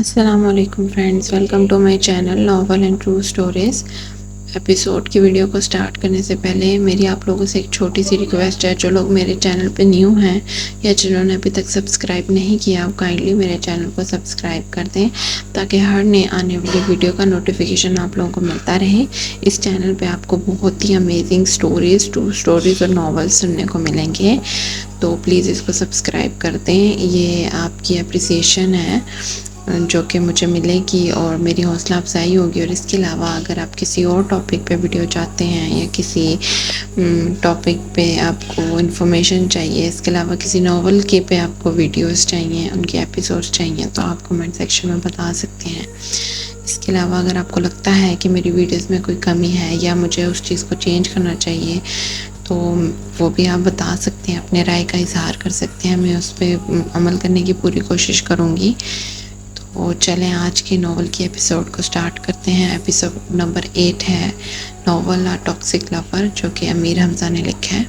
السلام علیکم friends, welcome to my channel novel and true stories. Episode کی video کو سٹارٹ کرنے سے پہلے میری آپ لوگوں سے ایک چھوٹی سی ریکویسٹ ہے۔ جو لوگ میرے چینل پہ نیو ہیں یا جنہوں نے ابھی تک سبسکرائب نہیں کیا، آپ کائنڈلی میرے چینل کو سبسکرائب کر دیں تاکہ ہر نئے آنے والی ویڈیو کا نوٹیفیکیشن آپ لوگوں کو ملتا رہے۔ اس چینل پہ آپ کو بہت ہی امیزنگ سٹوریز، ٹرو اسٹوریز اور ناولز سننے کو ملیں گے، تو پلیز اس کو سبسکرائب کر دیں۔ یہ آپ کی اپریسیشن ہے جو کہ مجھے ملے گی اور میری حوصلہ افزائی ہوگی۔ اور اس کے علاوہ اگر آپ کسی اور ٹاپک پہ ویڈیو چاہتے ہیں یا کسی ٹاپک پہ آپ کو انفارمیشن چاہیے، اس کے علاوہ کسی ناول کے پہ آپ کو ویڈیوز چاہیے، ان کے ایپیسوڈز چاہیے، تو آپ کمنٹ سیکشن میں بتا سکتے ہیں۔ اس کے علاوہ اگر آپ کو لگتا ہے کہ میری ویڈیوز میں کوئی کمی ہے یا مجھے اس چیز کو چینج کرنا چاہیے، تو وہ بھی آپ بتا سکتے ہیں، اپنے رائے کا اظہار کر سکتے ہیں۔ میں اس پہ عمل کرنے کی پوری کوشش کروں گی۔ تو چلیں آج کے ناول کی ایپیسوڈ کو سٹارٹ کرتے ہیں۔ ایپیسوڈ نمبر 8 ہے ناول ٹاکسک لور، جو کہ امیر حمزہ نے لکھا ہے۔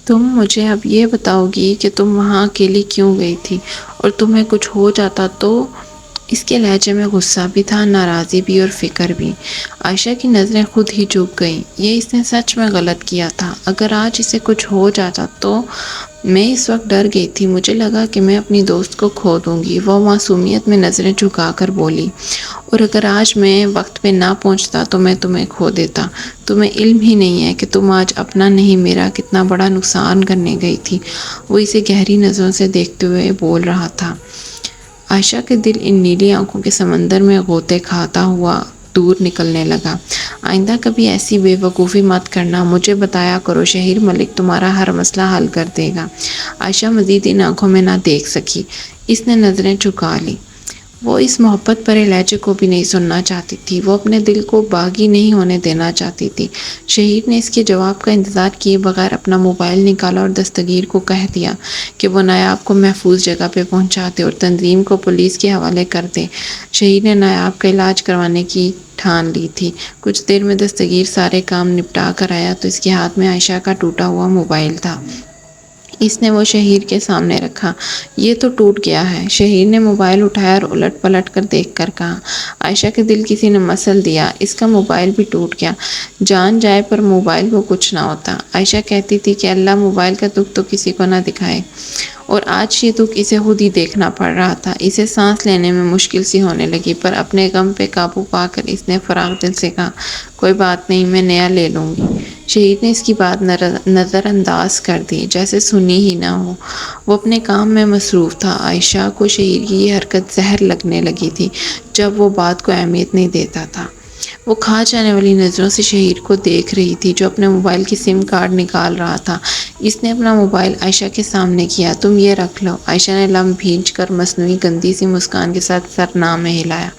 تم مجھے اب یہ بتاؤ گی کہ تم وہاں اکیلی کیوں گئی تھی، اور تمہیں کچھ ہو جاتا تو؟ اس کے لہجے میں غصہ بھی تھا، ناراضی بھی اور فکر بھی۔ عائشہ کی نظریں خود ہی جھک گئیں۔ یہ اس نے سچ میں غلط کیا تھا۔ اگر آج اسے کچھ ہو جاتا تو؟ میں اس وقت ڈر گئی تھی، مجھے لگا کہ میں اپنی دوست کو کھو دوں گی۔ وہ معصومیت میں نظریں جھکا کر بولی، اور اگر آج میں وقت پہ نہ پہنچتا تو میں تمہیں کھو دیتا۔ تمہیں علم ہی نہیں ہے کہ تم آج اپنا نہیں میرا کتنا بڑا نقصان کرنے گئی تھی۔ وہ اسے گہری نظروں سے دیکھتے ہوئے بول رہا تھا۔ عائشہ کے دل ان نیلی آنکھوں کے سمندر میں غوطے کھاتا ہوا دور نکلنے لگا۔ آئندہ کبھی ایسی بے وقوفی مت کرنا، مجھے بتایا کرو، شہیر ملک تمہارا ہر مسئلہ حل کر دے گا۔ عائشہ مزید ان آنکھوں میں نہ دیکھ سکی، اس نے نظریں جھکا لی۔ وہ اس محبت بھرے لہجے کو بھی نہیں سننا چاہتی تھی، وہ اپنے دل کو باغی نہیں ہونے دینا چاہتی تھی۔ شہیر نے اس کے جواب کا انتظار کیے بغیر اپنا موبائل نکالا اور دستگیر کو کہہ دیا کہ وہ نایاب کو محفوظ جگہ پہ پہنچا دے اور تنظیم کو پولیس کے حوالے کر دے۔ شہیر نے نایاب کا علاج کروانے کی ٹھان لی تھی۔ کچھ دیر میں دستگیر سارے کام نپٹا کر آیا تو اس کے ہاتھ میں عائشہ کا ٹوٹا ہوا موبائل تھا۔ اس نے وہ شہیر کے سامنے رکھا۔ یہ تو ٹوٹ گیا ہے۔ شہیر نے موبائل اٹھایا اور الٹ پلٹ کر دیکھ کر کہا۔ عائشہ کے دل کسی نے مسل دیا، اس کا موبائل بھی ٹوٹ گیا۔ جان جائے پر موبائل کو کچھ نہ ہوتا۔ عائشہ کہتی تھی کہ اللہ موبائل کا دکھ تو کسی کو نہ دکھائے، اور آج یہ دکھ اسے خود ہی دیکھنا پڑ رہا تھا۔ اسے سانس لینے میں مشکل سی ہونے لگی، پر اپنے غم پہ قابو پا کر اس نے فراغ دل سے کہا، کوئی بات نہیں، میں نیا لے لوں گی۔ شہید نے اس کی بات نظر انداز کر دی، جیسے سنی ہی نہ ہو۔ وہ اپنے کام میں مصروف تھا۔ عائشہ کو شہید کی یہ حرکت زہر لگنے لگی تھی جب وہ بات کو اہمیت نہیں دیتا تھا۔ وہ کھا جانے والی نظروں سے شہید کو دیکھ رہی تھی جو اپنے موبائل کی سم کارڈ نکال رہا تھا۔ اس نے اپنا موبائل عائشہ کے سامنے کیا۔ تم یہ رکھ لو۔ عائشہ نے لم بھینچ کر مصنوعی گندی سی مسکان کے ساتھ سر نہ میں ہلایا۔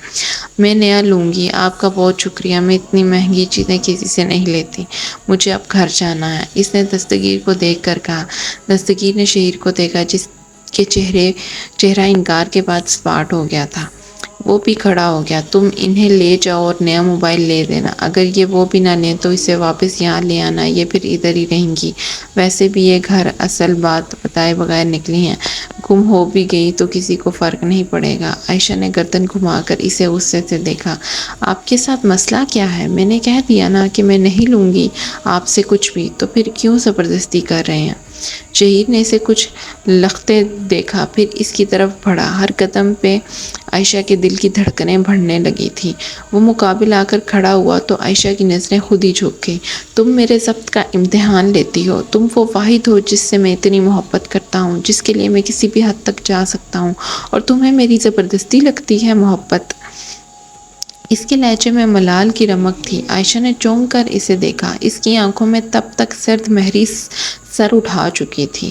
میں نیا لوں گی، آپ کا بہت شکریہ، میں اتنی مہنگی چیزیں کسی سے نہیں لیتی، مجھے اب گھر جانا ہے، اس نے دستگیر کو دیکھ کر کہا۔ دستگیر نے شہیر کو دیکھا جس کے چہرہ انکار کے بعد سپاٹ ہو گیا تھا۔ وہ بھی کھڑا ہو گیا۔ تم انہیں لے جاؤ اور نیا موبائل لے دینا، اگر یہ وہ بھی نہ لیں تو اسے واپس یہاں لے آنا، یہ پھر ادھر ہی رہیں گی۔ ویسے بھی یہ گھر اصل بات بتائے بغیر نکلی ہیں، گم ہو بھی گئی تو کسی کو فرق نہیں پڑے گا۔ عائشہ نے گردن گھما کر اسے غصے سے دیکھا۔ آپ کے ساتھ مسئلہ کیا ہے؟ میں نے کہہ دیا نا کہ میں نہیں لوں گی آپ سے کچھ بھی، تو پھر کیوں زبردستی کر رہے ہیں؟ شہید نے اسے کچھ لختے دیکھا، پھر اس کی طرف بڑھا۔ ہر قدم پہ عائشہ کے دل کی دھڑکنیں بڑھنے لگی تھی۔ وہ مقابل آ کر کھڑا ہوا تو عائشہ کی نظریں خود ہی جھک گئیں۔ تم میرے ضبط کا امتحان لیتی ہو، تم وہ واحد ہو جس سے میں اتنی محبت کرتا ہوں، جس کے لیے میں کسی بھی حد تک جا سکتا ہوں، اور تمہیں میری زبردستی لگتی ہے محبت؟ اس کے لہجے میں ملال کی رمق تھی۔ عائشہ نے چونک کر اسے دیکھا۔ اس کی آنکھوں میں تب تک سرد مہری سر اٹھا چکی تھی۔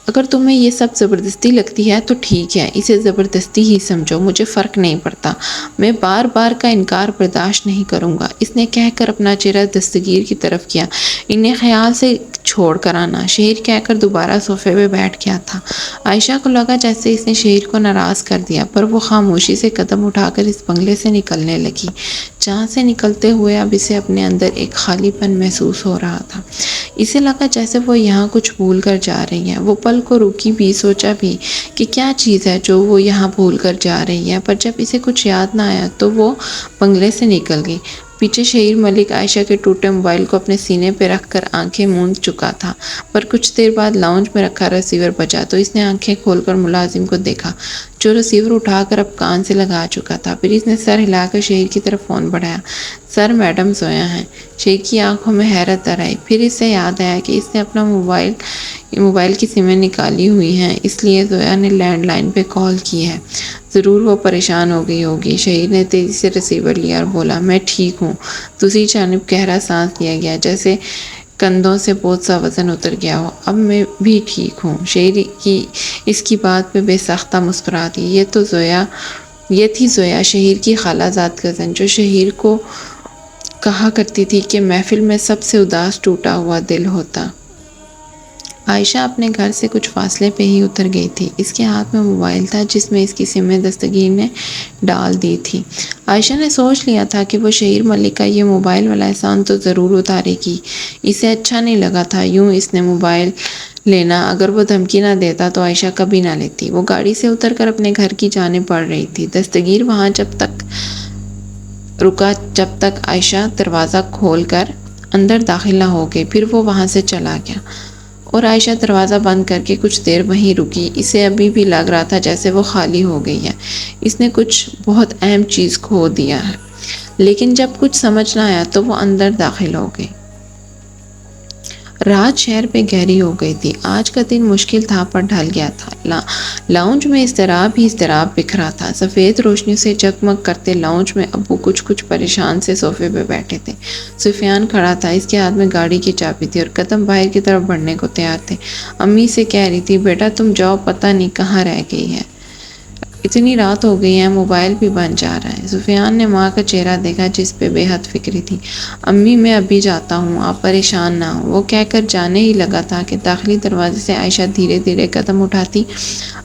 اگر تمہیں یہ سب زبردستی لگتی ہے تو ٹھیک ہے، اسے زبردستی ہی سمجھو، مجھے فرق نہیں پڑتا، میں بار بار کا انکار برداشت نہیں کروں گا، اس نے کہہ کر اپنا چہرہ دستگیر کی طرف کیا۔ انہیں خیال سے چھوڑ کر آنا، شہیر کہہ کر دوبارہ صوفے پہ بیٹھ گیا تھا۔ عائشہ کو لگا جیسے اس نے شہیر کو ناراض کر دیا، پر وہ خاموشی سے قدم اٹھا کر اس بنگلے سے نکلنے لگی، جہاں سے نکلتے ہوئے اب اسے اپنے اندر ایک خالی پن محسوس ہو رہا تھا۔ اسے لگا جیسے وہ یہاں کچھ بھول کر جا رہی ہے۔ وہ پل کو رکی بھی، سوچا بھی کہ کیا چیز ہے جو وہ یہاں بھول کر جا رہی ہے، پر جب اسے کچھ یاد نہ آیا تو وہ بنگلے سے نکل گئی۔ پیچھے شہیر ملک عائشہ کے ٹوٹے موبائل کو اپنے سینے پہ رکھ کر آنکھیں موند چکا تھا، پر کچھ دیر بعد لاؤنج میں رکھا ریسیور بجا تو اس نے آنکھیں کھول کر ملازم کو دیکھا، جو ریسیور اٹھا کر اب کان سے لگا چکا تھا۔ پھر اس نے سر ہلا کر شہیر کی طرف فون بڑھایا۔ سر، میڈم زویا ہیں۔ شہیر کی آنکھوں میں حیرت در آئی۔ پھر اسے یاد آیا کہ اس نے اپنا موبائل کی سمیں نکالی ہوئی ہیں، اس لیے زویا نے لینڈ لائن پہ کال کی ہے۔ ضرور وہ پریشان ہو گئی ہوگی۔ شہیر نے تیزی سے ریسیور لیا اور بولا، میں ٹھیک ہوں۔ دوسری جانب گہرا سانس لیا گیا، جیسے کندھوں سے بہت سا وزن اتر گیا ہو۔ اب میں بھی ٹھیک ہوں۔ شہیر اس کی بات پہ بے ساختہ مسکرا دی۔ یہ تھی زویا، شہیر کی خالہ زاد کزن، جو شہیر کو کہا کرتی تھی کہ محفل میں سب سے اداس ٹوٹا ہوا دل ہوتا۔ عائشہ اپنے گھر سے کچھ فاصلے پہ ہی اتر گئی تھی۔ اس کے ہاتھ میں موبائل تھا جس میں اس کی سمیں دستگیر نے ڈال دی تھی۔ عائشہ نے سوچ لیا تھا کہ وہ شہیر ملک کا یہ موبائل والا احسان تو ضرور اتارے گی۔ اسے اچھا نہیں لگا تھا یوں اس نے موبائل لینا۔ اگر وہ دھمکی نہ دیتا تو عائشہ کبھی نہ لیتی۔ وہ گاڑی سے اتر کر اپنے گھر کی جانب بڑھ رہی تھی۔ دستگیر وہاں جب تک عائشہ دروازہ کھول کر اندر داخل نہ ہو گئی، پھر وہ وہاں سے چلا گیا اور عائشہ دروازہ بند کر کے کچھ دیر وہیں رکی۔ اسے ابھی بھی لگ رہا تھا جیسے وہ خالی ہو گئی ہے، اس نے کچھ بہت اہم چیز کھو دیا ہے۔ لیکن جب کچھ سمجھ نہ آیا تو وہ اندر داخل ہو گئی۔ رات شہر پہ گہری ہو گئی تھی۔ آج کا دن مشکل تھا پر ڈھل گیا تھا۔ لاؤنج میں اضطراب ہی اضطراب بکھرا تھا۔ سفید روشنی سے جگمگ کرتے لاؤنج میں ابو کچھ پریشان سے صوفے پہ بیٹھے تھے۔ سفیان کھڑا تھا، اس کے ہاتھ میں گاڑی کی چابی تھی اور قدم باہر کی طرف بڑھنے کو تیار تھے۔ امی سے کہہ رہی تھی، بیٹا تم جاؤ، پتہ نہیں کہاں رہ گئی ہے، اتنی رات ہو گئی ہے، موبائل بھی بن جا رہا ہے۔ سفیان نے ماں کا چہرہ دیکھا جس پہ بے حد فکری تھی۔ امی میں ابھی جاتا ہوں، آپ پریشان نہ ہوں۔ وہ کہہ کر جانے ہی لگا تھا کہ داخلی دروازے سے عائشہ دھیرے دھیرے قدم اٹھاتی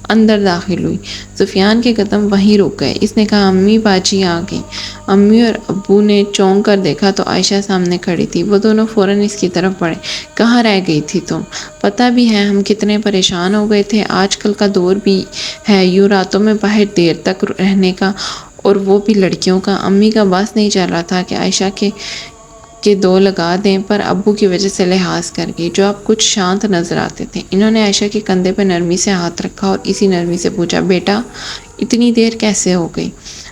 اندر داخل ہوئی۔ سفیان کے قدم وہیں رک گئے۔ اس نے کہا، امی باجی آ گئی۔ امی اور ابو نے چونک کر دیکھا تو عائشہ سامنے کھڑی تھی۔ وہ دونوں فوراً اس کی طرف بڑھے۔ کہاں رہ گئی تھی تم؟ پتہ بھی ہے ہم کتنے پریشان ہو گئے تھے۔ آج کل کا دور بھی ہے یوں راتوں میں باہر دیر تک رہنے کا، اور وہ بھی لڑکیوں کا۔ امی کا بس نہیں چل رہا تھا کہ عائشہ کے دو لگا دیں، پر ابو کی وجہ سے لحاظ کر گئی، جو اب کچھ شانت نظر آتے تھے۔ انہوں نے عائشہ کے کندھے پہ نرمی سے ہاتھ رکھا اور اسی نرمی سے پوچھا، بیٹا اتنی دیر کیسے ہو گئی؟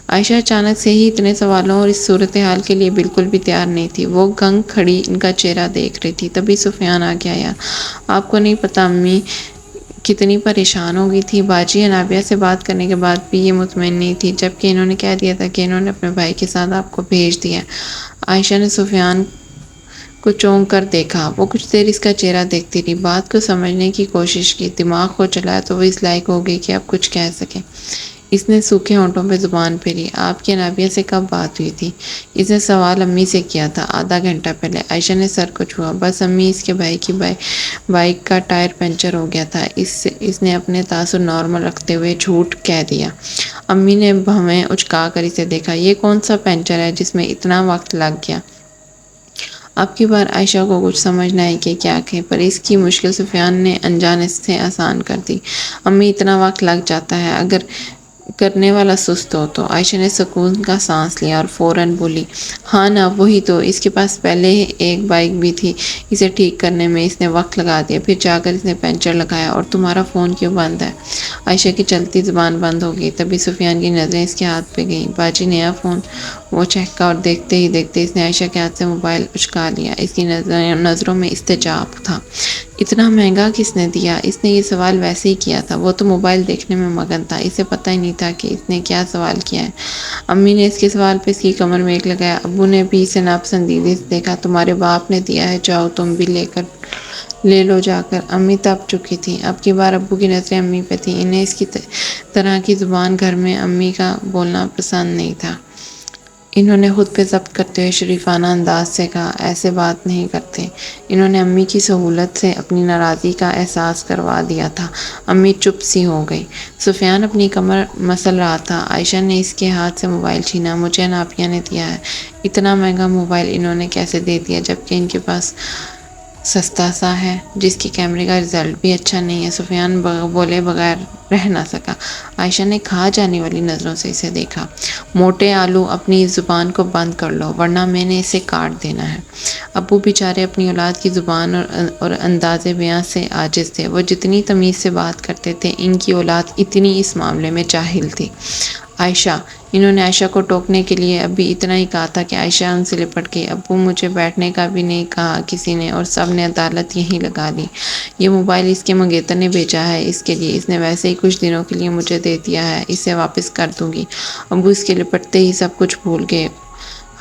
عائشہ اچانک سے ہی اتنے سوالوں اور اس صورتحال کے لیے بالکل بھی تیار نہیں تھی۔ وہ گنگ کھڑی ان کا چہرہ دیکھ رہی تھی۔ تبھی سفیان آ گیا۔ یار آپ کو نہیں پتہ امی کتنی پریشان ہو گئی تھی۔ باجی انابیہ سے بات کرنے کے بعد بھی یہ مطمئن نہیں تھی، جبکہ انہوں نے کہہ دیا تھا کہ انہوں نے اپنے بھائی کے ساتھ آپ کو بھیج دیا۔ عائشہ نے سفیان کو چونک کر دیکھا۔ وہ کچھ دیر اس کا چہرہ دیکھتی رہی، بات کو سمجھنے کی کوشش کی۔ دماغ کو چلایا تو وہ اس لائق ہو گئی کہ اب کچھ کہہ سکے۔ اس نے سوکھے ہونٹوں پہ زبان پھیری۔ آپ کی انابیہ سے کب بات ہوئی تھی؟ اس نے سوال امی سے کیا تھا، آدھا گھنٹہ پہلے۔ عائشہ نے سر کو چھوا۔ بس امی، اس کے بھائی کی بائک کا ٹائر پنچر ہو گیا تھا۔ اس نے اپنے تاثر نارمل رکھتے ہوئے جھوٹ کہہ دیا۔ امی نے ہمیں اچکا کر اسے دیکھا۔ یہ کون سا پنچر ہے جس میں اتنا وقت لگ گیا؟ اب کی بار عائشہ کو کچھ سمجھ نہ آئی کہ کیا کہے، پر اس کی مشکل سفیان نے انجانے سے آسان کر دی۔ امی اتنا وقت لگ جاتا ہے اگر کرنے والا سست ہو تو۔ عائشہ نے سکون کا سانس لیا اور فوراً بولی، ہاں نا وہی تو، اس کے پاس پہلے ایک بائک بھی تھی، اسے ٹھیک کرنے میں اس نے وقت لگا دیا، پھر جا کر اس نے پنچر لگایا۔ اور تمہارا فون کیوں بند ہے؟ عائشہ کی چلتی زبان بند ہو گئی۔ تبھی سفیان کی نظریں اس کے ہاتھ پہ گئیں۔ باجی نیا فون؟ وہ چہکا اور دیکھتے ہی دیکھتے اس نے عائشہ کے ہاتھ سے موبائل اچکا لیا۔ اس کی نظروں میں استجاب تھا۔ اتنا مہنگا کس نے دیا؟ اس نے یہ سوال ویسے ہی کیا تھا، وہ تو موبائل دیکھنے میں مگن تھا، اسے پتہ ہی نہیں تھا کہ اس نے کیا سوال کیا ہے۔ امی نے اس کے سوال پہ اس کی کمر میں ایک لگایا۔ ابو نے بھی اسے ناپسندیدگی سے دیکھا۔ تمہارے باپ نے دیا ہے، جاؤ تم بھی لے لو جا کر۔ امی تپ چکی تھی۔ اب کی بار ابو کی نظریں امی پہ تھیں۔ انہیں اس کی طرح کی زبان گھر میں امی کا بولنا پسند نہیں تھا۔ انہوں نے خود پہ ضبط کرتے ہوئے شریفانہ انداز سے کہا، ایسے بات نہیں کرتے۔ انہوں نے امی کی سہولت سے اپنی ناراضگی کا احساس کروا دیا تھا۔ امی چپ سی ہو گئی۔ سفیان اپنی کمر مسل رہا تھا۔ عائشہ نے اس کے ہاتھ سے موبائل چھینا۔ مجھے نافیہ نے دیا ہے۔ اتنا مہنگا موبائل انہوں نے کیسے دے دیا جبکہ ان کے پاس سستا سا ہے جس کے کیمرے کا رزلٹ بھی اچھا نہیں ہے؟ سفیان بولے بغیر رہ نہ سکا۔ عائشہ نے کھا جانے والی نظروں سے اسے دیکھا۔ موٹے آلو، اپنی زبان کو بند کر لو ورنہ میں نے اسے کاٹ دینا ہے۔ ابو بیچارے اپنی اولاد کی زبان اور انداز بیاں سے عاجز تھے۔ وہ جتنی تمیز سے بات کرتے تھے ان کی اولاد اتنی اس معاملے میں جاہل تھی۔ عائشہ، انہوں نے عائشہ کو ٹوکنے کے لیے ابھی اتنا ہی کہا تھا کہ عائشہ ان سے لپٹ گئی۔ ابو، مجھے بیٹھنے کا بھی نہیں کہا کسی نے اور سب نے عدالت یہیں لگا لی۔ یہ موبائل اس کے منگیتر نے بھیجا ہے اس کے لیے۔ اس نے ویسے ہی کچھ دنوں کے لیے مجھے دے دیا ہے، اسے واپس کر دوں گی۔ ابو اس کے لپٹتے ہی سب کچھ بھول گئے۔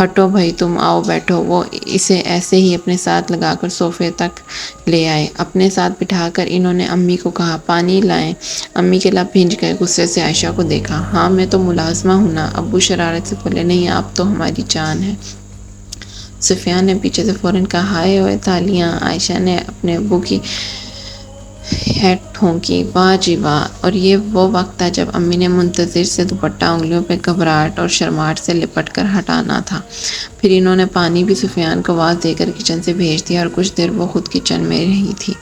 ہٹو بھائی، تم آؤ بیٹھو۔ وہ اسے ایسے ہی اپنے ساتھ لگا کر صوفے تک لے آئے۔ اپنے ساتھ بٹھا کر انہوں نے امی کو کہا، پانی لائیں۔ امی کے لب بھیج گئے۔ غصے سے عائشہ کو دیکھا۔ ہاں، میں تو ملازمہ ہوں نا۔ ابو شرارت سے بولے، نہیں، آپ تو ہماری جان ہیں۔ سفیان نے پیچھے سے فوراً کہا، ہائے ہوئے تالیاں۔ عائشہ نے اپنے ابو کی ہیڈ ٹھونکی۔ واہ جی واہ! اور یہ وہ وقت تھا جب امی نے منتظر سے دوپٹہ انگلیوں پہ گھبراہٹ اور شرماہٹ سے لپٹ کر ہٹانا تھا۔ پھر انہوں نے پانی بھی سفیان کو آواز دے کر کچن سے بھیج دیا اور کچھ دیر وہ خود کچن میں رہی تھی۔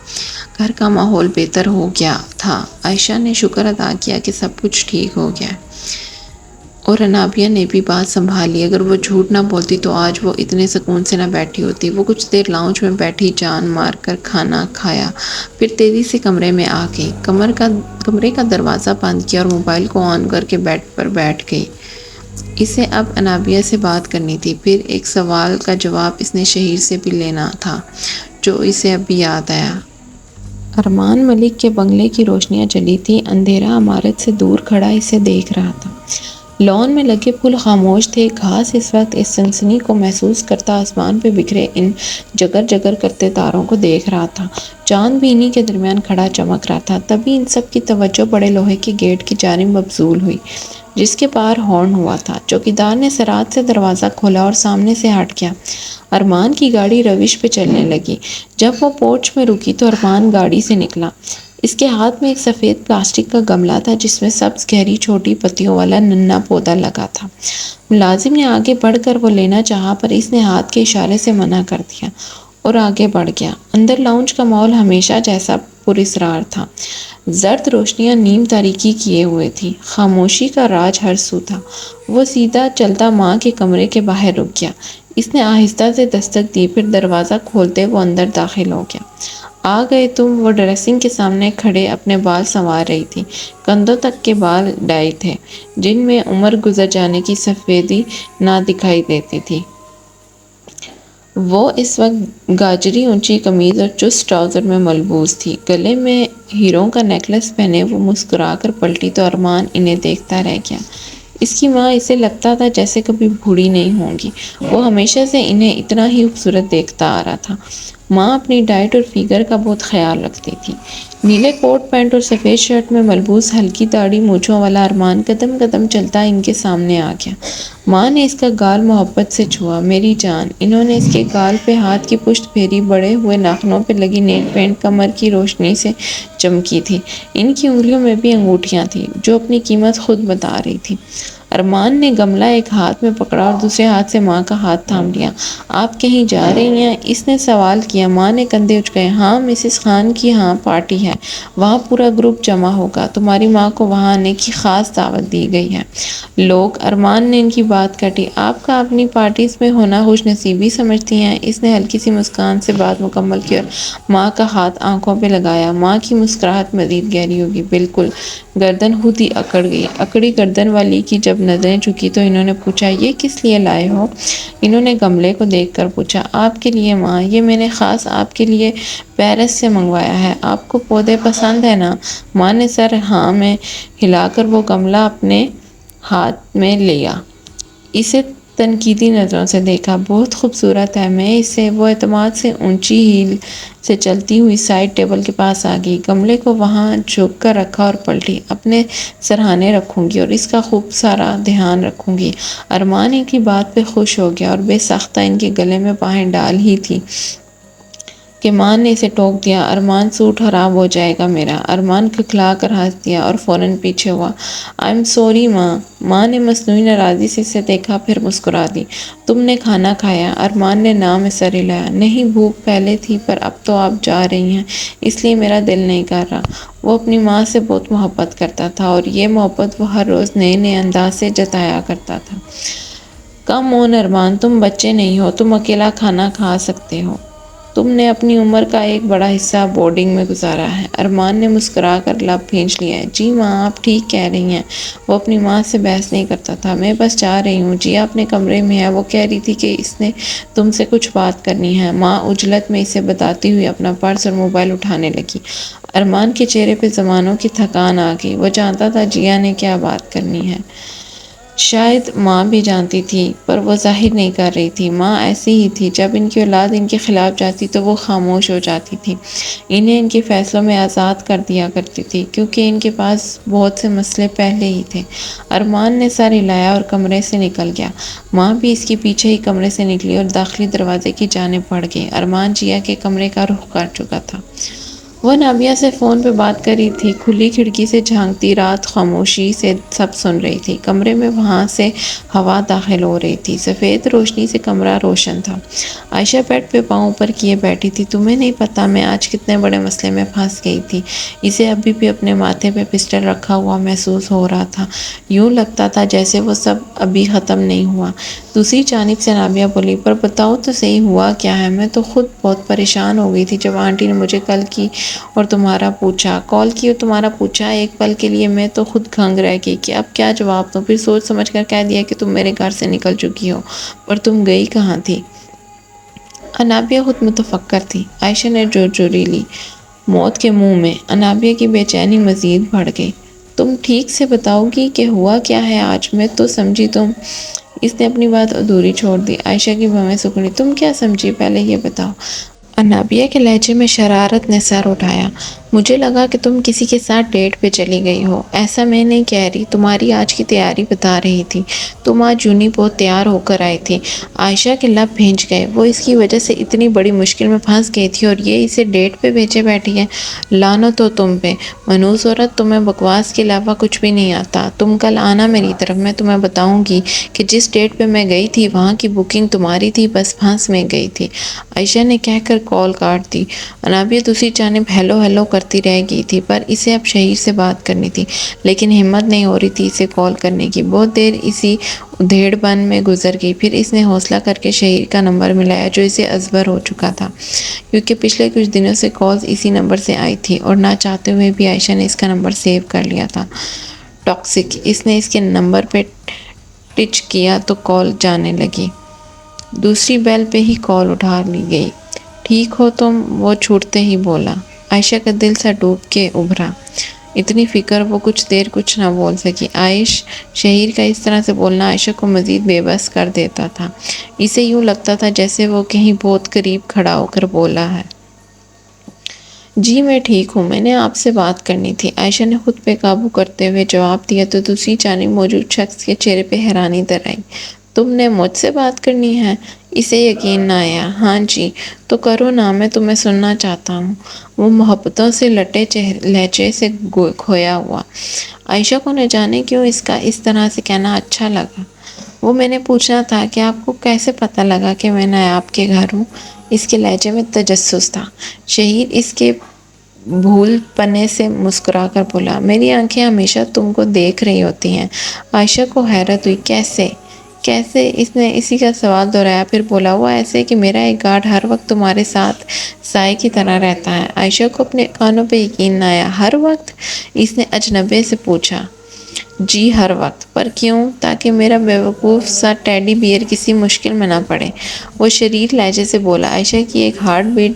گھر کا ماحول بہتر ہو گیا تھا۔ عائشہ نے شکر ادا کیا کہ سب کچھ ٹھیک ہو گیا اور انابیہ نے بھی بات سنبھال لی۔ اگر وہ جھوٹ نہ بولتی تو آج وہ اتنے سکون سے نہ بیٹھی ہوتی۔ وہ کچھ دیر لاؤنج میں بیٹھی جان مار کر کھانا کھایا، پھر تیزی سے کمرے میں آ گئی۔ کمرے کا دروازہ بند کیا اور موبائل کو آن کر کے بیڈ پر بیٹھ گئی۔ اسے اب انابیہ سے بات کرنی تھی۔ پھر ایک سوال کا جواب اس نے شہیر سے بھی لینا تھا جو اسے ابھی یاد آیا۔ ارمان ملک کے بنگلے کی روشنیاں جلی تھیں۔ اندھیرا عمارت سے دور کھڑا اسے دیکھ رہا تھا۔ لان میں لگے پھول خاموش تھے۔ گھاس اس وقت اس سنسنی کو محسوس کرتا آسمان پہ بکھرے ان جگر جگر کرتے تاروں کو دیکھ رہا تھا۔ چاند بھی انہی کے درمیان کھڑا چمک رہا تھا۔ تبھی ان سب کی توجہ بڑے لوہے کے گیٹ کی جانب مبذول ہوئی جس کے باہر ہارن ہوا تھا۔ چوکیدار نے سرعت سے دروازہ کھولا اور سامنے سے ہٹ گیا۔ ارمان کی گاڑی روش پہ چلنے لگی۔ جب وہ پورچ میں رکی تو ارمان گاڑی سے نکلا۔ اس کے ہاتھ میں ایک سفید پلاسٹک کا گملہ تھا جس میں سبز گہری چھوٹی پتیوں والا ننھا پودا لگا تھا۔ ملازم نے آگے بڑھ کر وہ لینا چاہا پر اس نے ہاتھ کے اشارے سے منع کر دیا اور آگے بڑھ گیا۔ اندر لاؤنج کا ماحول ہمیشہ جیسا پراسرار تھا۔ زرد روشنیاں نیم تاریکی کیے ہوئے تھیں۔ خاموشی کا راج ہر سو تھا۔ وہ سیدھا چلتا ماں کے کمرے کے باہر رک گیا۔ اس نے آہستہ سے دستک دی، پھر دروازہ کھولتے وہ اندر داخل ہو گیا۔ آ گئے تم؟ وہ ڈریسنگ کے سامنے کھڑے اپنے بال سنوار رہی تھی۔ کندھوں تک کے بال ڈائی تھے جن میں عمر گزر جانے کی سفیدی نہ دکھائی دیتی تھی۔ وہ اس وقت گاجری اونچی قمیض اور چست ٹراؤزر میں ملبوس تھی۔ گلے میں ہیروں کا نیکلس پہنے وہ مسکرا کر پلٹی تو ارمان انہیں دیکھتا رہ گیا۔ اس کی ماں اسے لگتا تھا جیسے کبھی بوڑھی نہیں ہوں گی۔ وہ ہمیشہ سے انہیں اتنا ہی خوبصورت دیکھتا آ رہا تھا۔ ماں اپنی ڈائٹ اور فگر کا بہت خیال رکھتی تھی۔ نیلے کوٹ پینٹ اور سفید شرٹ میں ملبوس ہلکی داڑھی مونچھوں والا ارمان قدم قدم چلتا ان کے سامنے آ گیا۔ ماں نے اس کا گال محبت سے چھوا۔ میری جان۔ انہوں نے اس کے گال پہ ہاتھ کی پشت پھیری۔ بڑے ہوئے ناخنوں پہ لگی نیل پینٹ کمر کی روشنی سے چمکی تھی۔ ان کی انگلیوں میں بھی انگوٹھیاں تھیں جو اپنی قیمت خود بتا رہی تھی۔ ارمان نے گملہ ایک ہاتھ میں پکڑا اور دوسرے ہاتھ سے ماں کا ہاتھ تھام لیا۔ آپ کہیں جا رہی ہیں؟ اس نے سوال کیا۔ ماں نے کندھے اچکائے۔ ہاں مسز خان کی ہاں پارٹی ہے، وہاں پورا گروپ جمع ہوگا۔ تمہاری ماں کو وہاں آنے کی خاص دعوت دی گئی ہے۔ لوگ، ارمان نے ان کی بات کاٹی، آپ کا اپنی پارٹیز میں ہونا خوش نصیبی سمجھتی ہیں؟ اس نے ہلکی سی مسکان سے بات مکمل کی اور ماں کا ہاتھ آنکھوں پہ لگایا۔ ماں کی مسکراہٹ مزید گہری ہوگی۔ بالکل۔ گردن خود ہی اکڑ گئی۔ اکڑی گردن والی کی جب نظریں جھکی تو انہوں نے پوچھا، یہ کس لیے لائے ہو؟ انہوں نے گملے کو دیکھ کر پوچھا۔ آپ کے لیے ماں، یہ میں نے خاص آپ کے لیے پیرس سے منگوایا ہے۔ آپ کو پودے پسند ہیں نا؟ ماں نے سر ہاں میں ہلا کر وہ گملہ اپنے ہاتھ میں لیا۔ اسے تنقیدی نظروں سے دیکھا۔ بہت خوبصورت ہے، میں اسے وہ اعتماد سے اونچی ہیل سے چلتی ہوئی سائڈ ٹیبل کے پاس آ گئی، گملے کو وہاں جھک کر رکھا اور پلٹی۔ اپنے سرہانے رکھوں گی اور اس کا خوب سارا دھیان رکھوں گی۔ ارمان ان کی بات پہ خوش ہو گیا اور بے ساختہ ان کے گلے میں باہیں ڈال ہی تھی کہ ماں نے اسے ٹوک دیا، ارمان سوٹ خراب ہو جائے گا میرا۔ ارمان کھکھلا کر ہنس دیا اور فوراً پیچھے ہوا۔ آئی ایم سوری ماں۔ ماں نے مصنوعی ناراضی سے اسے دیکھا، پھر مسکرا دی۔ تم نے کھانا کھایا؟ ارمان نے ناں میں سر ہلایا۔ نہیں، بھوک پہلے تھی پر اب تو آپ جا رہی ہیں اس لیے میرا دل نہیں کر رہا۔ وہ اپنی ماں سے بہت محبت کرتا تھا اور یہ محبت وہ ہر روز نئے نئے انداز سے جتایا کرتا تھا۔ کم آن ارمان، تم بچے نہیں ہو، تم اکیلا کھانا کھا سکتے ہو۔ تم نے اپنی عمر کا ایک بڑا حصہ بورڈنگ میں گزارا ہے۔ ارمان نے مسکرا کر لب کھینچ لیا۔ جی ماں، آپ ٹھیک کہہ رہی ہیں۔ وہ اپنی ماں سے بحث نہیں کرتا تھا۔ میں بس جا رہی ہوں، جی اپنے کمرے میں ہے، وہ کہہ رہی تھی کہ اس نے تم سے کچھ بات کرنی ہے۔ ماں عجلت میں اسے بتاتی ہوئی اپنا پرس اور موبائل اٹھانے لگی۔ ارمان کے چہرے پہ زمانوں کی تھکان آ گئی۔ وہ جانتا تھا جیا نے کیا بات کرنی ہے، شاید ماں بھی جانتی تھی پر وہ ظاہر نہیں کر رہی تھی۔ ماں ایسی ہی تھی، جب ان کی اولاد ان کے خلاف جاتی تو وہ خاموش ہو جاتی تھی، انہیں ان کے فیصلوں میں آزاد کر دیا کرتی تھی کیونکہ ان کے پاس بہت سے مسئلے پہلے ہی تھے۔ ارمان نے سر ہلایا اور کمرے سے نکل گیا۔ ماں بھی اس کے پیچھے ہی کمرے سے نکلی اور داخلی دروازے کی جانب بڑھ گئی۔ ارمان جیا کے کمرے کا رخ کر چکا تھا۔ وہ نابیہ سے فون پہ بات کر رہی تھی، کھلی کھڑکی سے جھانکتی رات خاموشی سے سب سن رہی تھی۔ کمرے میں وہاں سے ہوا داخل ہو رہی تھی، سفید روشنی سے کمرہ روشن تھا۔ عائشہ بیڈ پہ پاؤں اوپر کیے بیٹھی تھی۔ تمہیں نہیں پتا میں آج کتنے بڑے مسئلے میں پھنس گئی تھی۔ اسے ابھی بھی اپنے ماتھے پہ پسٹل رکھا ہوا محسوس ہو رہا تھا، یوں لگتا تھا جیسے وہ سب ابھی ختم نہیں ہوا۔ دوسری جانب سے نابیہ بولی، پر بتاؤ تو صحیح ہوا کیا ہے؟ میں تو خود بہت پریشان ہو گئی تھی جب آنٹی نے مجھے کال کی اور تمہارا پوچھا۔ ایک پل کے لیے میں تو خود دنگ رہ گئی کہ اب کیا جواب دوں، پھر سوچ سمجھ کر کہہ دیا کہ تم میرے گھر سے نکل چکی ہو، پر تم گئی کہاں تھی؟ انابیہ خود متفکر تھی۔ عائشہ نے جرجری لی، موت کے منہ میں۔ انابیہ کی بے چینی مزید بڑھ گئی۔ تم ٹھیک سے بتاؤ گی کہ ہوا کیا ہے آج؟ میں تو سمجھی تم… اس نے اپنی بات ادھوری چھوڑ دی۔ عائشہ کی بھویں سکڑی۔ تم کیا سمجھی، پہلے یہ بتاؤ۔ انابیہ کے لہجے میں شرارت نے سر اٹھایا۔ مجھے لگا کہ تم کسی کے ساتھ ڈیٹ پہ چلی گئی ہو۔ ایسا میں نہیں کہہ رہی، تمہاری آج کی تیاری بتا رہی تھی۔ تم آج یونہی بہت تیار ہو کر آئی تھی۔ عائشہ کے لب بھیج گئے۔ وہ اس کی وجہ سے اتنی بڑی مشکل میں پھنس گئی تھی اور یہ اسے ڈیٹ پہ بھیجے بیٹھی ہے۔ لعنت ہو تم پہ، منحوس عورت، تمہیں بکواس کے علاوہ کچھ بھی نہیں آتا۔ تم کل آنا میری طرف، میں تمہیں بتاؤں گی کہ جس ڈیٹ پہ میں گئی تھی وہاں کی بکنگ تمہاری تھی، بس پھنس میں گئی تھی۔ عائشہ نے کہہ کر کال کاٹ دی۔ انابیہ دوسری جانب ہیلو ہیلو کرتی رہ گئی تھی، پر اسے اب شہیر سے بات کرنی تھی، لیکن ہمت نہیں ہو رہی تھی اسے کال کرنے کی۔ بہت دیر اسی ادھیڑ پن میں گزر گئی، پھر اس نے حوصلہ کر کے شہیر کا نمبر ملایا جو اسے ازبر ہو چکا تھا کیونکہ پچھلے کچھ دنوں سے کالز اسی نمبر سے آئی تھی اور نہ چاہتے ہوئے بھی عائشہ نے اس کا نمبر سیو کر لیا تھا۔ ٹاکسک۔ اس نے اس کے نمبر پہ ٹچ کیا تو کال جانے لگی۔ دوسری بیل پہ ہی کال اٹھا لی گئی۔ ٹھیک ہو تم؟ وہ چھوٹتے ہی بولا۔ عائشہ کا دل سا ڈوب کے ابھرا۔ اتنی فکر، وہ کچھ دیر کچھ نہ بول سکی۔ شہیر کا اس طرح سے بولنا عائشہ کو مزید بے بس کر دیتا تھا۔ اسے یوں لگتا تھا جیسے وہ کہیں بہت قریب کھڑا ہو کر بولا ہے۔ جی میں ٹھیک ہوں، میں نے آپ سے بات کرنی تھی۔ عائشہ نے خود پہ قابو کرتے ہوئے جواب دیا تو دوسری جانب موجود شخص کے چہرے پہ حیرانی در آئی۔ تم نے مجھ سے بات کرنی ہے؟ اسے یقین نہ آیا۔ ہاں جی، تو کرو نا، میں تمہیں سننا چاہتا ہوں۔ وہ محبتوں سے لٹے لہجے سے کھویا ہوا۔ عائشہ کو نہ جانے کیوں اس کا اس طرح سے کہنا اچھا لگا۔ وہ میں نے پوچھنا تھا کہ آپ کو کیسے پتہ لگا کہ میں نایاب کے گھر ہوں؟ اس کے لہجے میں تجسس تھا۔ شہیر اس کے بھول پنے سے مسکرا کر بولا، میری آنکھیں ہمیشہ تم کو دیکھ رہی ہوتی ہیں۔ عائشہ کو حیرت ہوئی۔ کیسے؟ اس نے اسی کا سوال دہرایا، پھر بولا، وہ ایسے کہ میرا ایک گارڈ ہر وقت تمہارے ساتھ سائے کی طرح رہتا ہے۔ عائشہ کو اپنے کانوں پہ یقین نہ آیا۔ ہر وقت؟ اس نے اجنبی سے پوچھا۔ جی ہر وقت۔ پر کیوں؟ تاکہ میرا بیوقوف سا ٹیڈی بیئر کسی مشکل میں نہ پڑے، وہ شریر لہجے سے بولا۔ عائشہ کی ایک ہارٹ بیٹ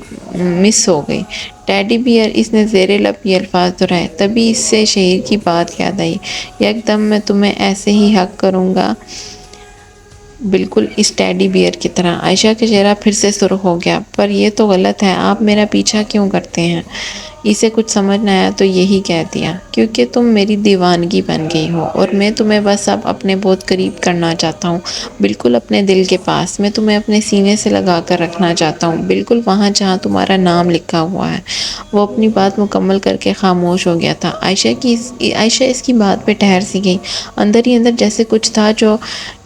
مس ہو گئی۔ ٹیڈی بیئر، اس نے زیر لب یہ الفاظ دہرائے۔ تبھی اس سے شہیر کی بات یاد آئی۔ یکدم میں تمہیں ایسے ہی حق کروں گا بالکل اس ٹیڈی بیئر کی طرح۔ عائشہ کا چہرہ پھر سے سرخ ہو گیا۔ پر یہ تو غلط ہے، آپ میرا پیچھا کیوں کرتے ہیں؟ اسے کچھ سمجھ نہ آیا تو یہی کہہ دیا، کیونکہ تم میری دیوانگی بن گئی ہو اور میں تمہیں بس اب اپنے بہت قریب کرنا چاہتا ہوں، بالکل اپنے دل کے پاس۔ میں تمہیں اپنے سینے سے لگا کر رکھنا چاہتا ہوں، بالکل وہاں جہاں تمہارا نام لکھا ہوا ہے۔ وہ اپنی بات مکمل کر کے خاموش ہو گیا تھا۔ عائشہ اس کی بات پہ ٹھہر سی گئی، اندر ہی اندر جیسے کچھ تھا جو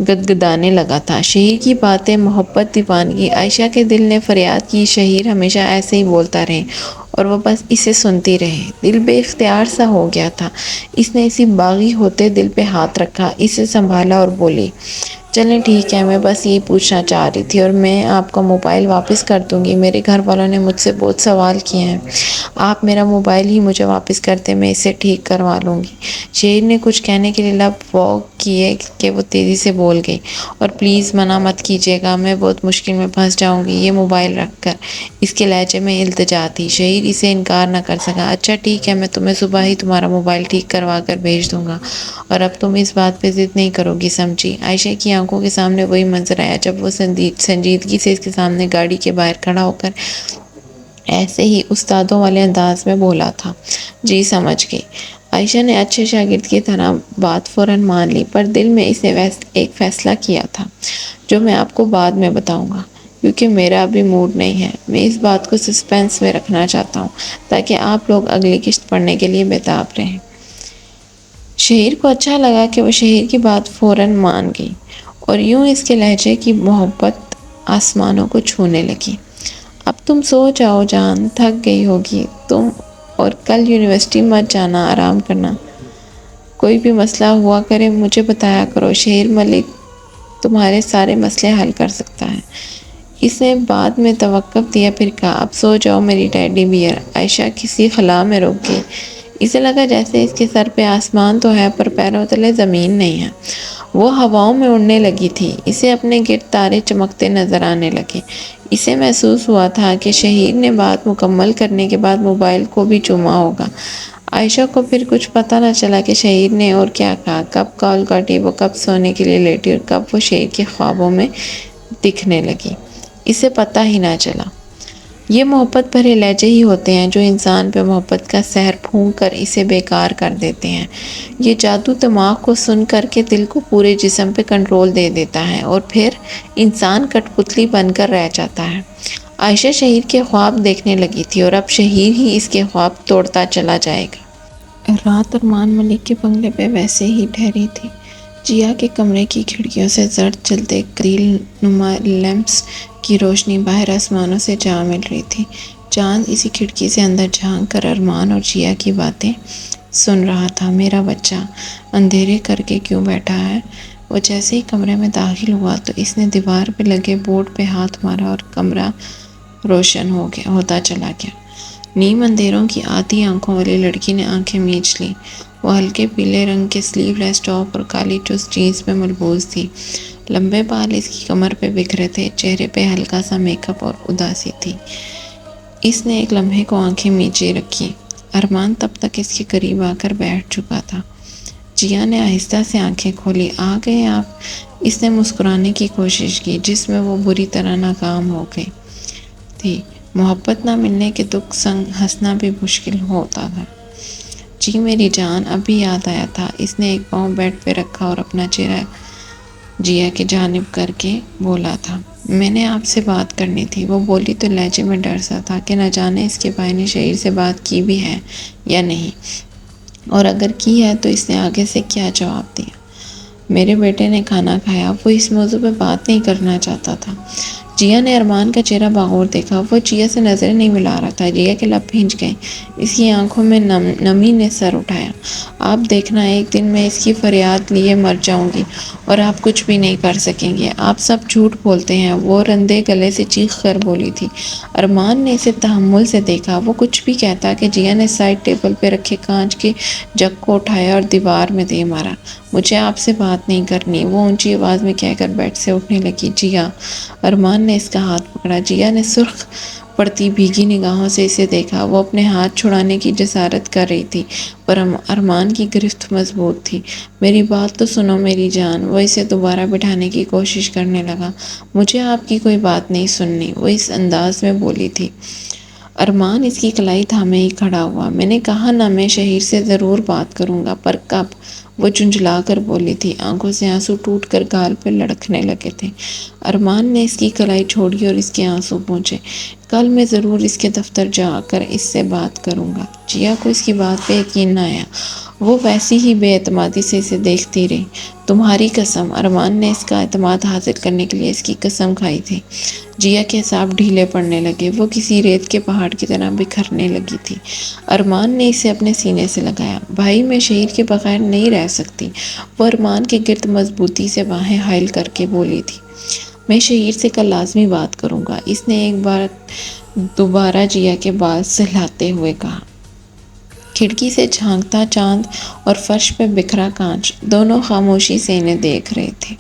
گدگدانے لگا تھا۔ شہیر کی باتیں، محبت، دیوانگی، عائشہ کے دل نے فریاد کی شہیر ہمیشہ ایسے ہی بولتا رہے اور وہ بس اسے سنتی رہے۔ دل بے اختیار سا ہو گیا تھا۔ اس نے اسی باغی ہوتے دل پہ ہاتھ رکھا، اسے سنبھالا اور بولی، چلیں ٹھیک ہے، میں بس یہی پوچھنا چاہ رہی تھی اور میں آپ کا موبائل واپس کر دوں گی۔ میرے گھر والوں نے مجھ سے بہت سوال کیے ہیں، آپ میرا موبائل ہی مجھے واپس کر دیں، میں اسے ٹھیک کروا لوں گی۔ شہیر نے کچھ کہنے کے لیے لب واگ کیے کہ وہ تیزی سے بول گئی، اور پلیز منع مت کیجیے گا، میں بہت مشکل میں پھنس جاؤں گی یہ موبائل رکھ کر۔ اس کے لہجے میں التجا تھی۔ شہیر اسے انکار نہ کر سکا۔ اچھا ٹھیک ہے، میں تمہیں صبح ہی تمہارا موبائل ٹھیک کروا کر بھیج دوں گا، اور اب تم اس بات پہ ضد نہیں کرو گی، سمجھی؟ عائشہ کی آنکھوں کے سامنے وہی منظر آیا جب وہ سنجیدگی سے اس کے سامنے گاڑی کے باہر کھڑا ہو کر ایسے ہی استادوں والے انداز میں بولا تھا، جی سمجھ گئی۔ عائشہ نے اچھے شاگرد کی طرح بات فوراً مان لی، پر دل میں اس نے ایک فیصلہ کیا تھا جو میں آپ کو بعد میں بتاؤں گا، کیونکہ میرا ابھی موڈ نہیں ہے۔ میں اس بات کو سسپینس میں رکھنا چاہتا ہوں تاکہ آپ لوگ اگلی قسط پڑھنے کے لیے بےتاب رہیں۔ شہیر کو اچھا لگا کہ وہ شہیر کی بات فوراً مان گئی، اور یوں اس کے لہجے کی محبت آسمانوں کو چھونے لگی۔ اب تم سو جاؤ جان، تھک گئی ہوگی تم، اور کل یونیورسٹی مت جانا، آرام کرنا۔ کوئی بھی مسئلہ ہوا کرے مجھے بتایا کرو، شہیر ملک تمہارے سارے مسئلے حل کر سکتا ہے۔ اس نے بعد میں توقف دیا، پھر کہا، اب سو جاؤ میری ٹیڈی بیئر۔ عائشہ کسی خلا میں رک گئی۔ اسے لگا جیسے اس کے سر پہ آسمان تو ہے پر پیروں تلے زمین نہیں ہے۔ وہ ہواؤں میں اڑنے لگی تھی، اسے اپنے گرد تارے چمکتے نظر آنے لگے۔ اسے محسوس ہوا تھا کہ شہیر نے بات مکمل کرنے کے بعد موبائل کو بھی چوما ہوگا۔ عائشہ کو پھر کچھ پتہ نہ چلا کہ شہیر نے اور کیا کہا، کب کال کاٹی، وہ کب سونے کے لیے لیٹی، اور کب وہ شہیر کے خوابوں میں دکھنے لگی، اسے پتہ ہی نہ چلا۔ یہ محبت بھرے لہجے ہی ہوتے ہیں جو انسان پہ محبت کا زہر پھونک کر اسے بیکار کر دیتے ہیں۔ یہ جادو دماغ کو سن کر کے دل کو پورے جسم پہ کنٹرول دے دیتا ہے، اور پھر انسان کٹ پتلی بن کر رہ جاتا ہے۔ عائشہ شہیر کے خواب دیکھنے لگی تھی، اور اب شہیر ہی اس کے خواب توڑتا چلا جائے گا۔ رات ارمان ملک کے بنگلے پہ ویسے ہی ٹھہری تھی۔ جیا کے کمرے کی کھڑکیوں سے زرد جلتے قندیل نما لیمپس کی روشنی باہر آسمانوں سے جا مل رہی تھی۔ چاند اسی کھڑکی سے اندر جھانک کر ارمان اور جیا کی باتیں سن رہا تھا۔ میرا بچہ اندھیرے کر کے کیوں بیٹھا ہے؟ وہ جیسے ہی کمرے میں داخل ہوا تو اس نے دیوار پہ لگے بورڈ پہ ہاتھ مارا اور کمرہ روشن ہوتا چلا گیا۔ نیم اندھیروں کی آدھی آنکھوں والی لڑکی نے آنکھیں میچ لیں۔ وہ ہلکے پیلے رنگ کے سلیو لیس ٹاپ اور کالی چست جینس میں ملبوس تھی۔ لمبے بال اس کی کمر پہ بکھرے تھے، چہرے پہ ہلکا سا میک اپ اور اداسی تھی۔ اس نے ایک لمحے کو آنکھیں میچے رکھی۔ ارمان تب تک اس کے قریب آ کر بیٹھ چکا تھا۔ جیا نے آہستہ سے آنکھیں کھولی۔ آ گئے آپ؟ اس نے مسکرانے کی کوشش کی جس میں وہ بری طرح ناکام ہو گئی تھی۔ محبت نہ ملنے کے دکھ سنگ ہنسنا بھی مشکل ہوتا تھا۔ جی میری جان، ابھی یاد آیا تھا۔ اس نے ایک پاؤں بیڈ پہ رکھا اور اپنا چہرہ جیا کی جانب کر کے بولا تھا، میں نے آپ سے بات کرنی تھی۔ وہ بولی تو لہجے میں ڈر سا تھا کہ نہ جانے اس کے بھائی نے شہیر سے بات کی بھی ہے یا نہیں، اور اگر کی ہے تو اس نے آگے سے کیا جواب دیا۔ میرے بیٹے نے کھانا کھایا؟ وہ اس موضوع پہ بات نہیں کرنا چاہتا تھا۔ جیا نے ارمان کا چہرہ باغور دیکھا۔ وہ جیا سے نظریں نہیں ملا رہا تھا۔ جیا کے لب بھینچ گئے۔ اس کی آنکھوں میں نمی نے سر اٹھایا۔ آپ دیکھنا، ایک دن میں اس کی فریاد لیے مر جاؤں گی اور آپ کچھ بھی نہیں کر سکیں گے۔ آپ سب جھوٹ بولتے ہیں، وہ رندے گلے سے چیخ کر بولی تھی۔ ارمان نے اسے تحمل سے دیکھا۔ وہ کچھ بھی کہتا کہ جیا نے سائڈ ٹیبل پہ رکھے کانچ کے جگ کو اٹھایا اور دیوار میں دے مارا۔ مجھے آپ سے بات نہیں کرنی، وہ اونچی آواز میں کہہ کر بیڈ سے اٹھنے لگی۔ جیا، ارمان نے اس کا ہاتھ پکڑا۔ جیا نے سرخ پڑتی بھیگی نگاہوں سے اسے دیکھا۔ وہ اپنے ہاتھ چھڑانے کی جسارت کر رہی تھی پر ارمان کی گرفت مضبوط تھی۔ میری بات تو سنو میری جان۔ وہ اسے دوبارہ بٹھانے کی کوشش کرنے لگا۔ مجھے آپ کی کوئی بات نہیں سننی، وہ اس انداز میں بولی تھی۔ ارمان اس کی کلائی تھامے ہی کھڑا ہوا۔ میں نے کہا نا میں شہیر سے ضرور بات کروں گا، پر کب؟ وہ جھنجھلا کر بولی تھی۔ آنکھوں سے آنسو ٹوٹ کر گال پہ لڑکھنے لگے تھے۔ ارمان نے اس کی کلائی چھوڑی اور اس کے آنسو پونچھے۔ کل میں ضرور اس کے دفتر جا کر اس سے بات کروں گا۔ جیا کو اس کی بات پہ یقین نہ آیا۔ وہ ویسی ہی بے اعتمادی سے اسے دیکھتی رہی۔ تمہاری قسم، ارمان نے اس کا اعتماد حاصل کرنے کے لیے اس کی قسم کھائی تھی۔ جیا کے اعصاب ڈھیلے پڑنے لگے۔ وہ کسی ریت کے پہاڑ کی طرح بکھرنے لگی تھی۔ ارمان نے اسے اپنے سینے سے لگایا۔ بھائی میں شہیر کے بغیر نہیں رہ سکتی، وہ ارمان کے گرد مضبوطی سے باہیں حائل کر کے بولی تھی۔ میں شہیر سے کل لازمی بات کروں گا، اس نے ایک بار دوبارہ جیا کے بال سہلاتے ہوئے کہا۔ کھڑکی سے جھانکتا چاند اور فرش پہ بکھرا کانچ دونوں خاموشی سے انہیں دیکھ رہے تھے۔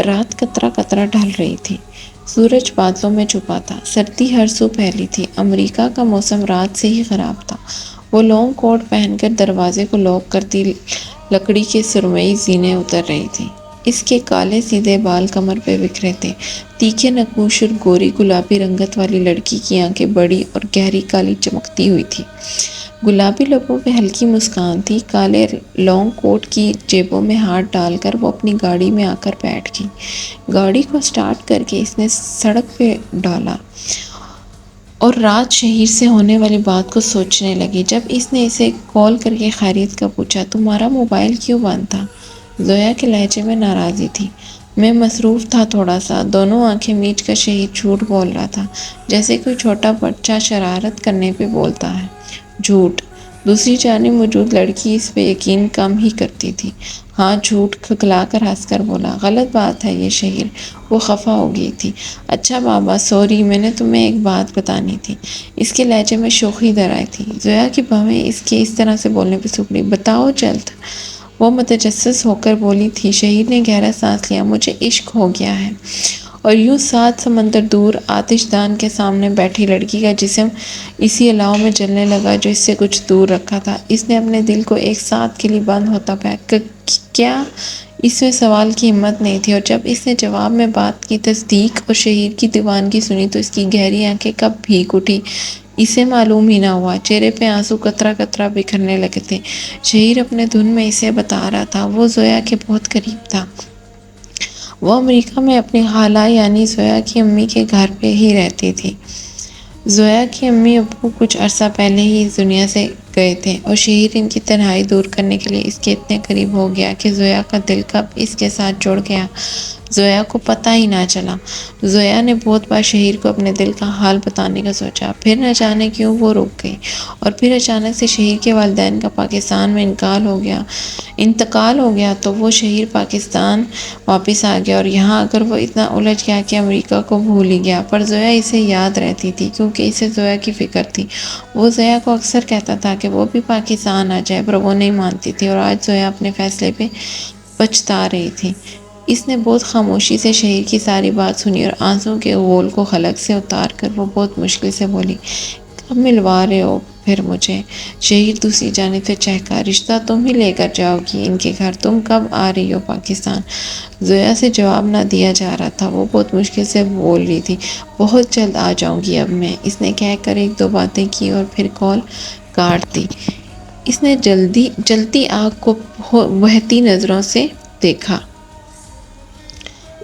رات قطرہ قطرہ ڈھل رہی تھی۔ سورج بادلوں میں چھپا تھا۔ سردی ہر سو پھیلی تھی۔ امریکہ کا موسم رات سے ہی خراب تھا۔ وہ لانگ کوٹ پہن کر دروازے کو لاک کرتی لکڑی کے سرمئی زینے اتر رہی تھی۔ اس کے کالے سیدھے بال کمر پہ بکھرے تھے۔ تیکھے نقوش اور گوری گلابی رنگت والی لڑکی کی آنکھیں بڑی اور گہری کالی چمکتی ہوئی تھی۔ گلابی لبوں پہ ہلکی مسکان تھی۔ کالے لانگ کوٹ کی جیبوں میں ہاتھ ڈال کر وہ اپنی گاڑی میں آ کر بیٹھ گئی۔ گاڑی کو سٹارٹ کر کے اس نے سڑک پہ ڈالا اور رات شہیر سے ہونے والی بات کو سوچنے لگی۔ جب اس نے اسے کال کر کے خیریت کا پوچھا، تمہارا موبائل کیوں بند تھا؟ زویا کے لہجے میں ناراضی تھی۔ میں مصروف تھا تھوڑا سا۔ دونوں آنکھیں میچ کر شہیر جھوٹ بول رہا تھا، جیسے کوئی چھوٹا بچہ شرارت کرنے پہ بولتا ہے۔ جھوٹ؟ دوسری جانب موجود لڑکی اس پہ یقین کم ہی کرتی تھی۔ ہاں جھوٹ، کھکلا کر ہنس کر بولا۔ غلط بات ہے یہ شہیر۔ وہ خفا ہو گئی تھی۔ اچھا بابا سوری، میں نے تمہیں ایک بات بتانی تھی۔ اس کے لہجے میں شوخی در آئی تھی۔ زویا کی بھویں اس کے اس طرح سے بولنے پہ سکڑی۔ بتاؤ جلد، وہ متجسس ہو کر بولی تھی۔ شہیر نے گہرا سانس لیا۔ مجھے عشق ہو گیا ہے۔ اور یوں 7 سمندر دور آتش دان کے سامنے بیٹھی لڑکی کا جسم اسی الاؤ میں جلنے لگا جو اس سے کچھ دور رکھا تھا۔ اس نے اپنے دل کو ایک ساتھ کے لیے بند ہوتا پایا۔ کیا؟ اس میں سوال کی ہمت نہیں تھی، اور جب اس نے جواب میں بات کی تصدیق اور شہیر کی دیوانگی سنی تو اس کی گہری آنکھیں کب بھیگ اٹھی اسے معلوم ہی نہ ہوا۔ چہرے پہ آنسو قطرہ قطرہ بکھرنے لگے تھے۔ شہیر اپنے دھن میں اسے بتا رہا تھا وہ زویا کے بہت قریب تھا۔ وہ امریکہ میں اپنی خالہ یعنی زویا کی امی کے گھر پہ ہی رہتی تھی۔ زویا کی امی ابو کچھ عرصہ پہلے ہی اس دنیا سے گئے تھے اور شہیر ان کی تنہائی دور کرنے کے لیے اس کے اتنے قریب ہو گیا کہ زویا کا دل کب اس کے ساتھ جڑ گیا زویا کو پتہ ہی نہ چلا۔ زویا نے بہت بار شہیر کو اپنے دل کا حال بتانے کا سوچا، پھر نہ جانے کیوں وہ رک گئی، اور پھر اچانک سے شہیر کے والدین کا پاکستان میں انتقال ہو گیا تو وہ شہیر پاکستان واپس آ گیا اور یہاں اگر وہ اتنا الجھ گیا کہ امریکہ کو بھول ہی گیا۔ پر زویا اسے یاد رہتی تھی کیونکہ اسے زویا کی فکر تھی۔ وہ زویا کو اکثر کہتا تھا کہ وہ بھی پاکستان آ جائے، پر وہ نہیں مانتی تھی، اور آج زویا اپنے فیصلے پہ پچھتا رہی تھی۔ اس نے بہت خاموشی سے شہیر کی ساری بات سنی اور آنسوں کے غول کو حلق سے اتار کر وہ بہت مشکل سے بولی، کب ملوا رہے ہو پھر مجھے؟ شہیر دوسری جانب سے چہکا، رشتہ تم ہی لے کر جاؤ گی ان کے گھر، تم کب آ رہی ہو پاکستان؟ زویا سے جواب نہ دیا جا رہا تھا۔ وہ بہت مشکل سے بول رہی تھی، بہت جلد آ جاؤں گی اب میں، اس نے کہہ کر 1-2 باتیں کی اور پھر کال کاٹ دی۔ اس نے جلتی آگ کو بہتی نظروں سے دیکھا۔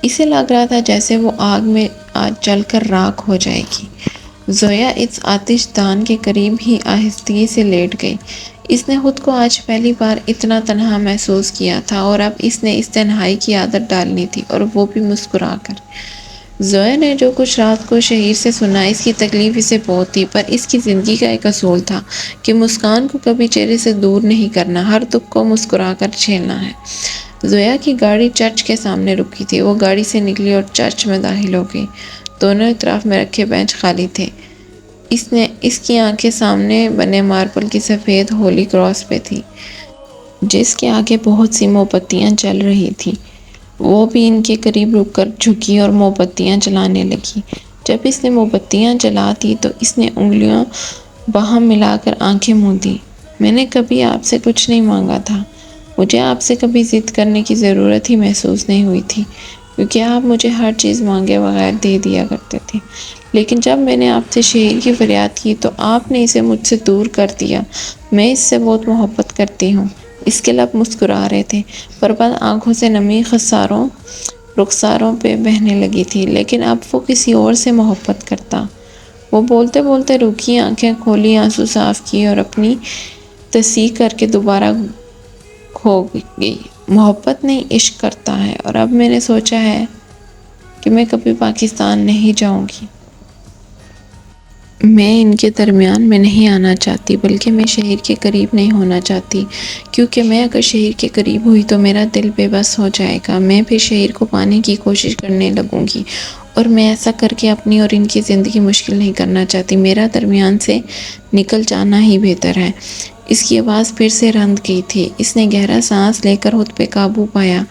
اسے لگ رہا تھا جیسے وہ آگ میں آج جل کر راکھ ہو جائے گی۔ زویا اس آتش دان کے قریب ہی آہستگی سے لیٹ گئی۔ اس نے خود کو آج پہلی بار اتنا تنہا محسوس کیا تھا اور اب اس نے اس تنہائی کی عادت ڈالنی تھی، اور وہ بھی مسکرا کر۔ زویا نے جو کچھ رات کو شہیر سے سنا اس کی تکلیف اسے بہت تھی، پر اس کی زندگی کا ایک اصول تھا کہ مسکان کو کبھی چہرے سے دور نہیں کرنا، ہر دکھ کو مسکرا کر جھیلنا ہے۔ زویا کی گاڑی چرچ کے سامنے رکی تھی۔ وہ گاڑی سے نکلی اور چرچ میں داخل ہو گئی۔ دونوں اطراف میں رکھے بینچ خالی تھے۔ اس کی آنکھیں سامنے بنے ماربل کی سفید ہولی کراس پہ تھی جس کے آگے بہت سی موم بتیاں جل رہی تھیں۔ وہ بھی ان کے قریب رک کر جھکی اور موم بتیاں جلانے لگی۔ جب اس نے موم بتیاں جلا دی تو اس نے انگلیاں باہم ملا کر آنکھیں موندی۔ میں نے کبھی آپ سے کچھ نہیں مانگا تھا، مجھے آپ سے کبھی ضد کرنے کی ضرورت ہی محسوس نہیں ہوئی تھی، کیونکہ آپ مجھے ہر چیز مانگے بغیر دے دیا کرتے تھے۔ لیکن جب میں نے آپ سے شہیر کی فریاد کی تو آپ نے اسے مجھ سے دور کر دیا۔ میں اس سے بہت محبت کرتی ہوں۔ اس کے لب مسکرا رہے تھے، پر بند آنکھوں سے نمی رخساروں پہ بہنے لگی تھی۔ لیکن اب وہ کسی اور سے محبت کرتا۔ وہ بولتے بولتے رکی، آنکھیں کھولی، آنسو صاف کیے اور اپنی تصحیح کر کے دوبارہ کھو گئی۔ محبت نہیں، عشق کرتا ہے، اور اب میں نے سوچا ہے کہ میں کبھی پاکستان نہیں جاؤں گی۔ میں ان کے درمیان میں نہیں آنا چاہتی، بلکہ میں شہیر کے قریب نہیں ہونا چاہتی، کیونکہ میں اگر شہیر کے قریب ہوئی تو میرا دل بے بس ہو جائے گا۔ میں پھر شہیر کو پانے کی کوشش کرنے لگوں گی، اور میں ایسا کر کے اپنی اور ان کی زندگی مشکل نہیں کرنا چاہتی۔ میرا درمیان سے نکل جانا ہی بہتر ہے۔ اس کی آواز پھر سے رند گئی تھی۔ اس نے گہرا سانس لے کر خود پہ قابو پایا